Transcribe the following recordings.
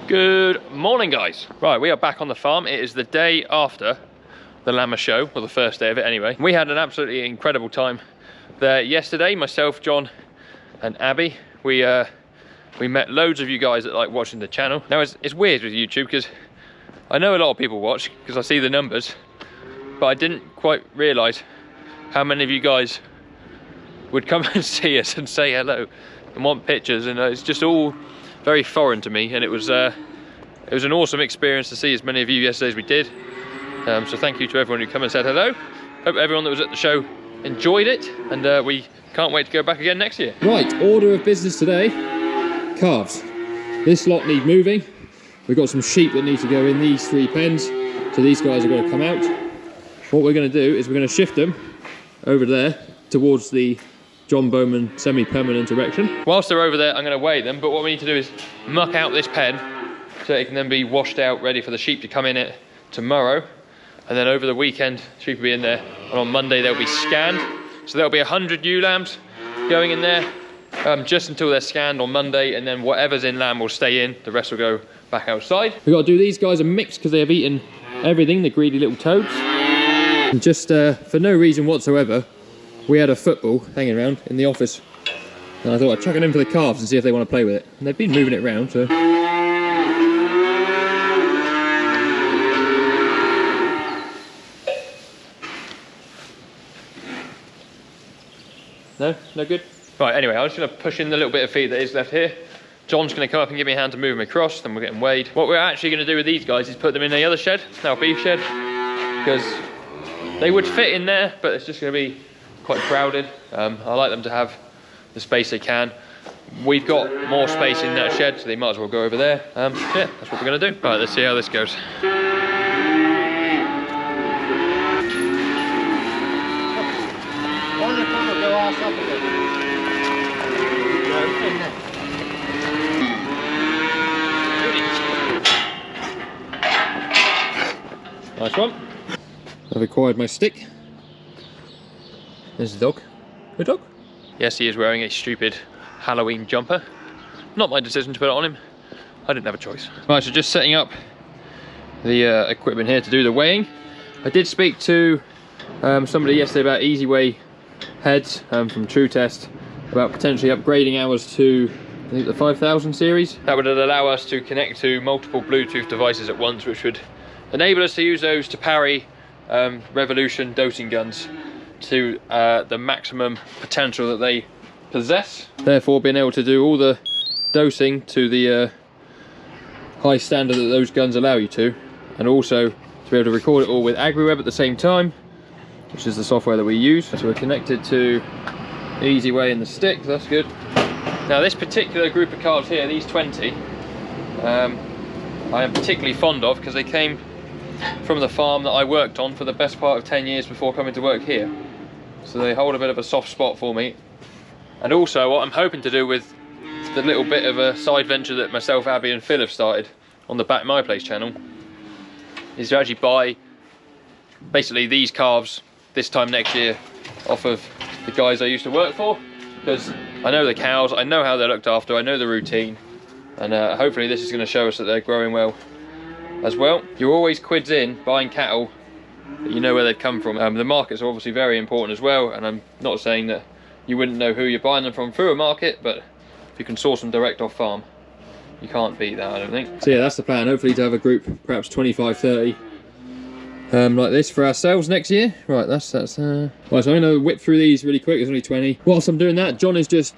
Good morning, guys. Right, we are back on the farm. It is the day after the Lammer show, or the first day of it anyway. We had an absolutely incredible time there yesterday. Myself, John and Abby, we met loads of you guys that like watching the channel. Now it's weird with YouTube because I know a lot of people watch because I see the numbers, but I didn't quite realise how many of you guys would come and see us and say hello and want pictures, and it's just all very foreign to me, and it was an awesome experience to see as many of you yesterday as we did. So thank you to everyone who come and said hello. Hope everyone that was at the show enjoyed it, and we can't wait to go back again next year. Right, order of business today, calves. This lot need moving. We've got some sheep that need to go in these 3 pens, so these guys are going to come out. What we're going to do is we're going to shift them over there towards the John Bowman semi-permanent erection. Whilst they're over there, I'm going to weigh them, but what we need to do is muck out this pen so it can then be washed out, ready for the sheep to come in it tomorrow. And then over the weekend, sheep will be in there, and on Monday they'll be scanned. So there'll be 100 ewe lambs going in there just until they're scanned on Monday, and then whatever's in lamb will stay in, the rest will go back outside. We've got to do these guys a mix because they have eaten everything, the greedy little toads. And just for no reason whatsoever, we had a football hanging around in the office, and I thought I'd chuck it in for the calves and see if they want to play with it. And they've been moving it around, so. No good? Right, anyway, I'm just going to push in the little bit of feed that is left here. John's going to come up and give me a hand to move them across, then we'll get them weighed. What we're actually going to do with these guys is put them in the other shed, our beef shed, because they would fit in there, but it's just going to be quite crowded. I like them to have the space they can. We've got more space in that shed, so they might as well go over there. Yeah, that's what we're going to do. Right, let's see how this goes. Nice one. I've acquired my stick. There's the dog. Good dog. Yes, he is wearing a stupid Halloween jumper. Not my decision to put it on him. I didn't have a choice. Right, so just setting up the equipment here to do the weighing. I did speak to somebody yesterday about Easy Weigh heads from True Test, about potentially upgrading ours to, I think, the 5000 series. That would allow us to connect to multiple Bluetooth devices at once, which would enable us to use those to parry Revolution dosing guns to the maximum potential that they possess. Therefore, being able to do all the dosing to the high standard that those guns allow you to, and also to be able to record it all with AgriWeb at the same time, which is the software that we use. So we're connected to Easy Weigh in the stick, that's good. Now this particular group of calves here, these 20, I am particularly fond of because they came from the farm that I worked on for the best part of 10 years before coming to work here. So they hold a bit of a soft spot for me. And also what I'm hoping to do with the little bit of a side venture that myself, Abby and Phil have started on the Back My Place channel is to actually buy basically these calves this time next year off of the guys I used to work for, because I know the cows, I know how they're looked after, I know the routine, and hopefully this is going to show us that they're growing well as well. You're always quids in buying cattle that you know where they've come from. The markets are obviously very important as well, and I'm not saying that you wouldn't know who you're buying them from through a market, but if you can source them direct off farm, you can't beat that, I don't think. So yeah, that's the plan, hopefully to have a group, perhaps 25, 30, like this for ourselves next year. Right, that's right, so I'm going to whip through these really quick. There's only 20. Whilst I'm doing that, John is just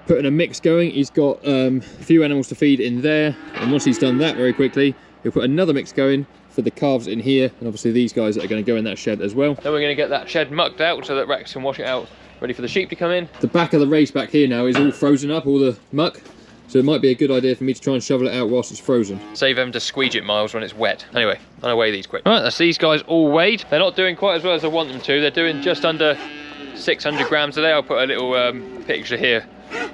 putting a mix going. He's got a few animals to feed in there, and once he's done that very quickly, he'll put another mix going for the calves in here, and obviously these guys that are going to go in that shed as well. Then we're going to get that shed mucked out so that Rex can wash it out, ready for the sheep to come in. The back of the race back here now is all frozen up, all the muck, so it might be a good idea for me to try and shovel it out whilst it's frozen. Save them to squeege it miles when it's wet. Anyway, I'm gonna weigh these quick. Right, that's these guys all weighed. They're not doing quite as well as I want them to. They're doing just under 600 grams today. I'll put a little picture here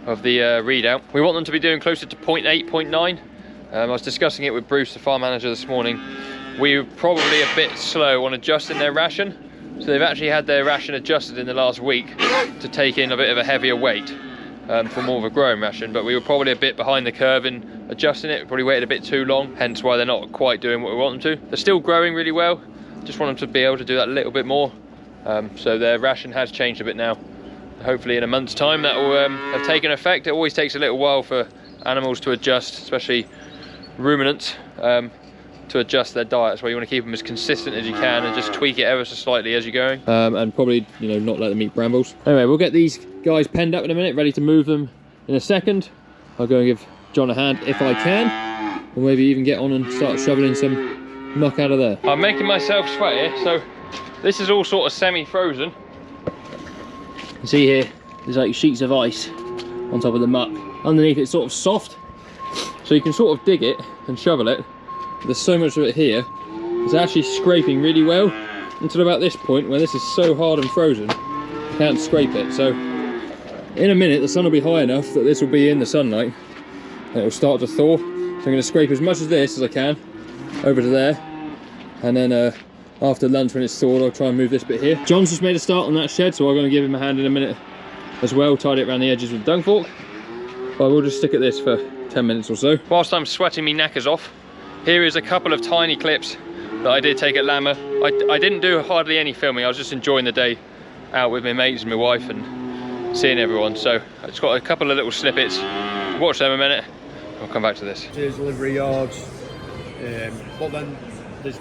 of the readout. We want them to be doing closer to 0.8, 0.9. I was discussing it with Bruce, the farm manager, this morning. We were probably a bit slow on adjusting their ration. So they've actually had their ration adjusted in the last week to take in a bit of a heavier weight. for more of a growing ration, but we were probably a bit behind the curve in adjusting it. We probably waited a bit too long, hence why they're not quite doing what we want them to. They're still growing really well, just want them to be able to do that a little bit more. So their ration has changed a bit now. Hopefully in a month's time that will have taken effect. It always takes a little while for animals to adjust, especially ruminants, to adjust their diet. That's why you want to keep them as consistent as you can and just tweak it ever so slightly as you're going. And probably, you know, not let them eat brambles. Anyway, we'll get these guys penned up in a minute, ready to move them in a second. I'll go and give John a hand if I can, or maybe even get on and start shoveling some muck out of there. I'm making myself sweat here, so this is all sort of semi-frozen. You see here, there's like sheets of ice on top of the muck. Underneath it's sort of soft, so you can sort of dig it and shovel it. There's so much of it here, it's actually scraping really well until about this point where this is so hard and frozen, you can't scrape it. So in a minute the sun will be high enough that this will be in the sunlight and it will start to thaw. So I'm going to scrape as much of this as I can over to there, and then after lunch when it's thawed I'll try and move this bit here. John's just made a start on that shed, so I'm going to give him a hand in a minute as well, tied it around the edges with a dung fork. But we'll just stick at this for 10 minutes or so. Whilst I'm sweating me knackers off, here is a couple of tiny clips that I did take at Lammer. I didn't do hardly any filming, I was just enjoying the day out with my mates and my wife and seeing everyone. So I just got a couple of little snippets. Watch them a minute, I'll come back to this. Here's delivery yards, but then there's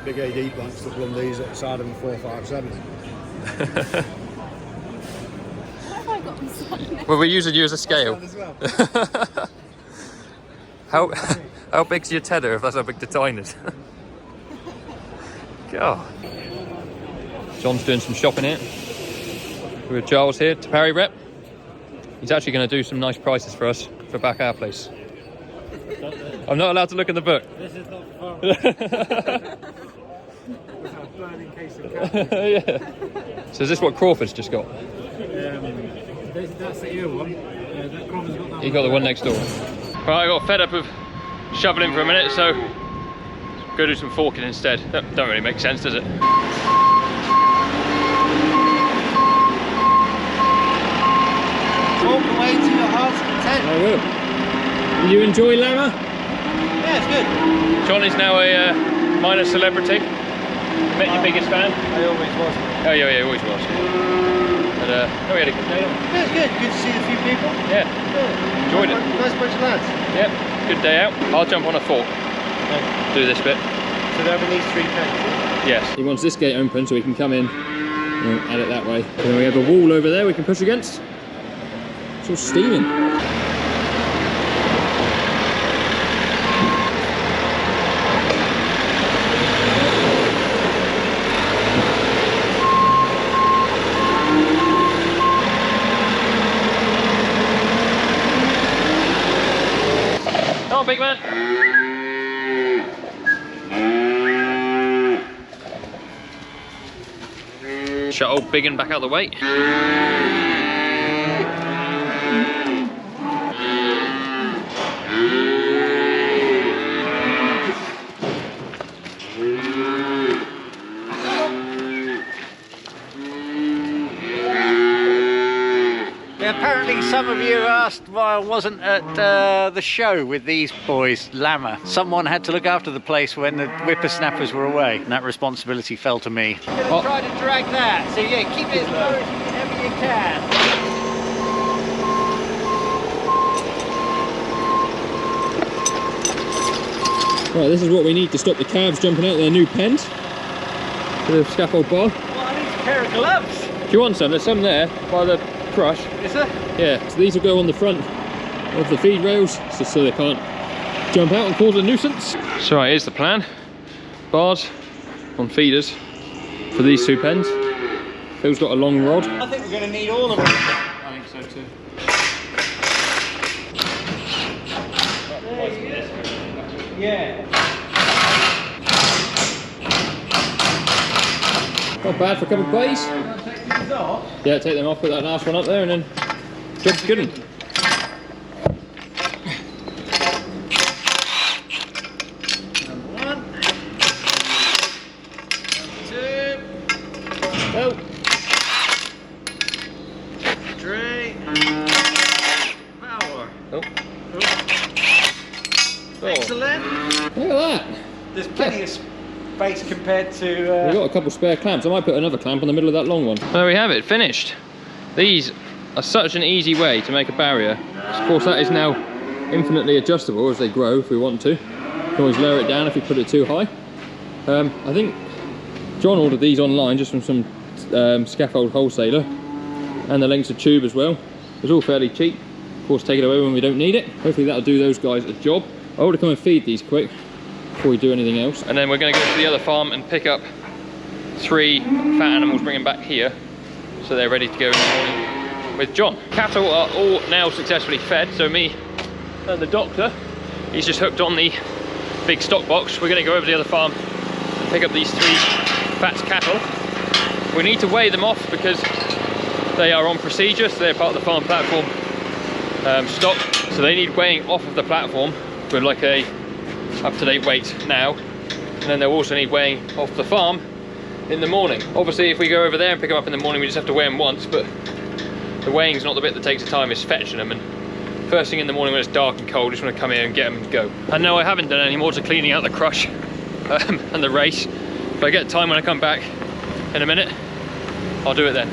big AD plants that run these at the side of the 457. Well, we're using you as a scale. Well. How big's your tedder if that's how big the tine is? God. John's doing some shopping here. With Giles here, to Parry Rep. He's actually going to do some nice prices for us for back our place. I'm not allowed to look in the book. This is not fun. Burning case of Yeah. So is this what Crawford's just got? That's the ear one. That Crawford's got that. He got the one next door. Right, I got fed up of shoveling for a minute, so go do some forking instead. That don't really make sense, does it? Walk away to your heart's content. I will. You enjoy Lammer? Yeah, it's good. John is now a minor celebrity. Met your biggest fan? I always was. Oh yeah, he always was. But no, we had a good day. Yeah, it's good. Good to see a few people. Yeah, enjoyed it. Nice bunch of lads. Yep, good day out. I'll jump on a fork. Do this bit. So they're having these 3 pens. Yes. He wants this gate open so we can come in and add it that way. And then we have a wall over there we can push against. It's all steaming. Come on, big man. Shut old Biggin back out of the way. Apparently some of you asked why I wasn't at the show with these boys, Lammer. Someone had to look after the place when the whippersnappers were away, and that responsibility fell to me. I'm gonna try to drag that, so yeah, keep it as low as whenever you can. Right, this is what we need to stop the calves jumping out of their new pens. For the scaffold bar. Well, I need a pair of gloves. Do you want some? There's some there by the crush. Is there? Yeah, so these will go on the front of the feed rails just so they can't jump out and cause a nuisance. So right, here's the plan. Bars on feeders for these 2 pens. Phil's got a long rod. I think we're going to need all of them. I think so too. Yeah. Not bad for a couple of plays. Yeah, take them off, put that last one up there, and then job's good. One, 2, Oh, 3. the length. Look at that. There's plenty of space compared to... We've got a couple spare clamps. I might put another clamp on the middle of that long one. There we have it, finished. These are such an easy way to make a barrier. Of course, that is now infinitely adjustable as they grow if we want to. You can always lower it down if you put it too high. I think John ordered these online just from some scaffold wholesaler, and the lengths of tube as well. It's all fairly cheap. Of course, take it away when we don't need it. Hopefully that'll do those guys a job. I ought to come and feed these quick before we do anything else. And then we're going to go to the other farm and pick up 3 fat animals, bring them back here so they're ready to go in the morning with John. Cattle are all now successfully fed, so me and the doctor, he's just hooked on the big stock box. We're going to go over to the other farm and pick up these 3 fat cattle. We need to weigh them off because they are on procedure, so they're part of the farm platform stock, so they need weighing off of the platform with like a up-to-date weight now, and then they'll also need weighing off the farm in the morning. Obviously if we go over there and pick them up in the morning, we just have to weigh them once, but the weighing's not the bit that takes the time, it's fetching them. And first thing in the morning when it's dark and cold, just want to come here and get them and go. And no, I haven't done any more to cleaning out the crush and the race. If I get time when I come back in a minute, I'll do it then.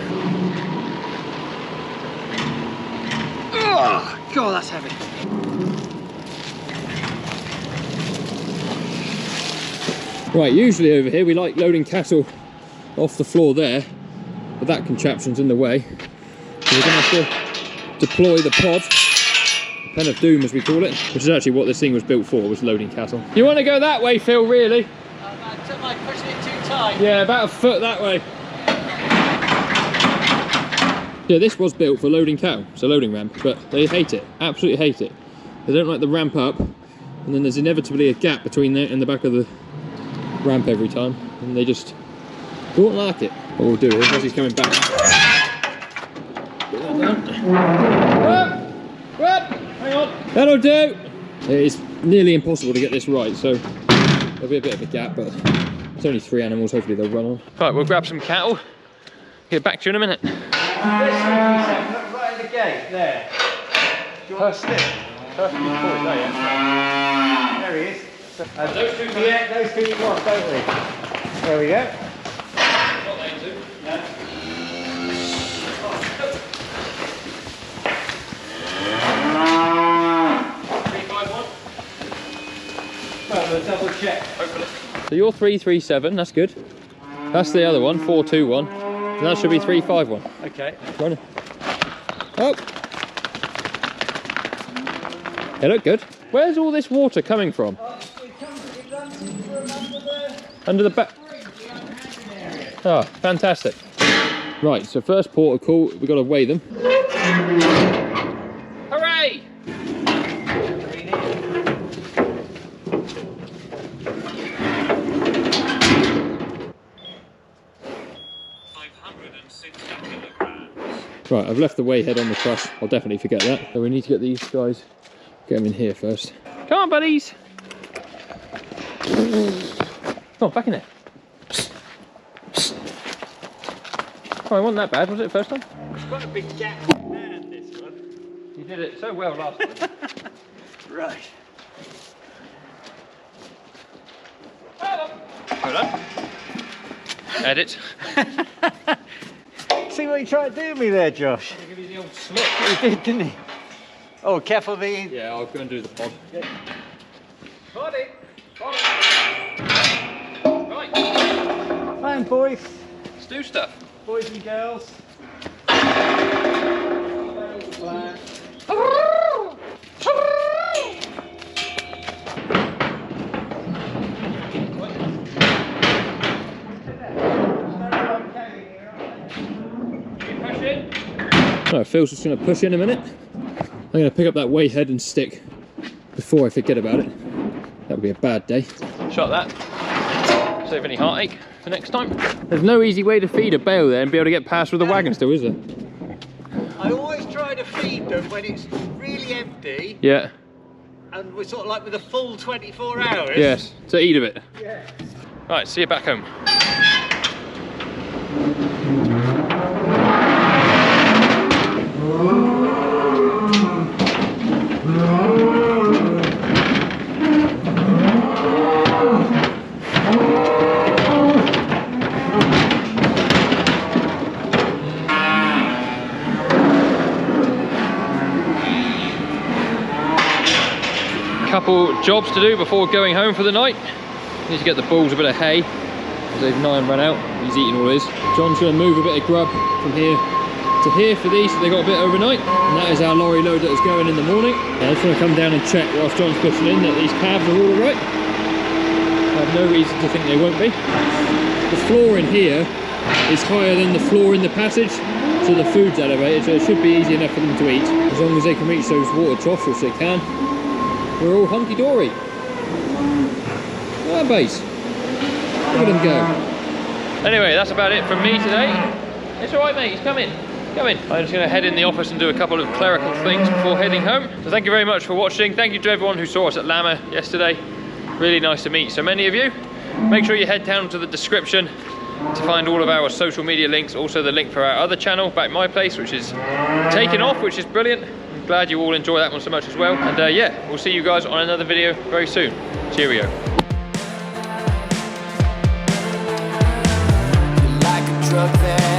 Oh god, that's heavy. Right, usually over here we like loading cattle off the floor there, but that contraption's in the way. So we're going to have to deploy the pod, the pen of doom as we call it, which is actually what this thing was built for, was loading cattle. You want to go that way, Phil, really? Am I pushing it too tight? Yeah, about a foot that way. Yeah, this was built for loading cattle. It's a loading ramp, but they hate it, absolutely hate it. They don't like the ramp up, and then there's inevitably a gap between there and the back of the ramp every time, and they just don't like it. What we'll do is, as he's coming back, put that down. Whoop, hang on. That'll do. It's nearly impossible to get this right, so there'll be a bit of a gap, but it's only 3 animals, hopefully they'll run on. Right, we'll grab some cattle, get back to you in a minute. Right in the gate, there. Do you want to stick? Perfectly poised, there, yeah. There he is. Those 2, Yeah, those 2 you want, don't we? There we go. Not them 2. Yeah. Well, we'll double check. Hopefully. So you're 337, that's good. That's the other one, 421. And that should be 351. Okay. Running. Oh! They look good. Where's all this water coming from? It runs Under the back. Oh, fantastic. Right, so first port of call, we've got to weigh them. Hooray! Right, I've left the weigh head on the crush. I'll definitely forget that. So we need to get these guys, get them in here first. Come on, buddies! Come on, back in there. Oh, it wasn't that bad, was it, the first time? It's got a big gap there, this one. You did it so well last time. Right. Hold on. Edit. See what he tried to do to me there, Josh? I'll give you the old slip. He did, didn't he? Oh, careful the... Yeah, I'll go and do the pod. Body. Body. Right. Fine, boys. Let's do stuff. Boys and girls. Right, Phil's just going to push in a minute. I'm going to pick up that weigh head and stick before I forget about it. That would be a bad day. Shot that. Save any heartache for next time. There's no easy way to feed a bale there and be able to get past with the wagon still, is there? I always try to feed them when it's really empty Yeah. and we're sort of like with a full 24 hours. Yes, to eat a bit. Yeah. Right, see you back home. jobs to do before going home for the night. Need to get the bulls a bit of hay, because they've nigh run out. He's eating all his. John's going to move a bit of grub from here to here for these, so they got a bit overnight. And that is our lorry load that is going in the morning. I just want to come down and check whilst John's pushing in that these calves are all right. I have no reason to think they won't be. The floor in here is higher than the floor in the passage, so the food's elevated, so it should be easy enough for them to eat. As long as they can reach those water troughs, which they can, we're all hunky-dory. Ah, base. Look at them go. Anyway, that's about it from me today. It's all right, mate, he's coming. I'm just going to head in the office and do a couple of clerical things before heading home. So thank you very much for watching. Thank you to everyone who saw us at Lammer yesterday. Really nice to meet so many of you. Make sure you head down to the description to find all of our social media links. Also the link for our other channel, Back My Place, which is taking off, which is brilliant. I'm glad you all enjoy that one so much as well. And yeah, we'll see you guys on another video very soon. Cheerio. Like a drug that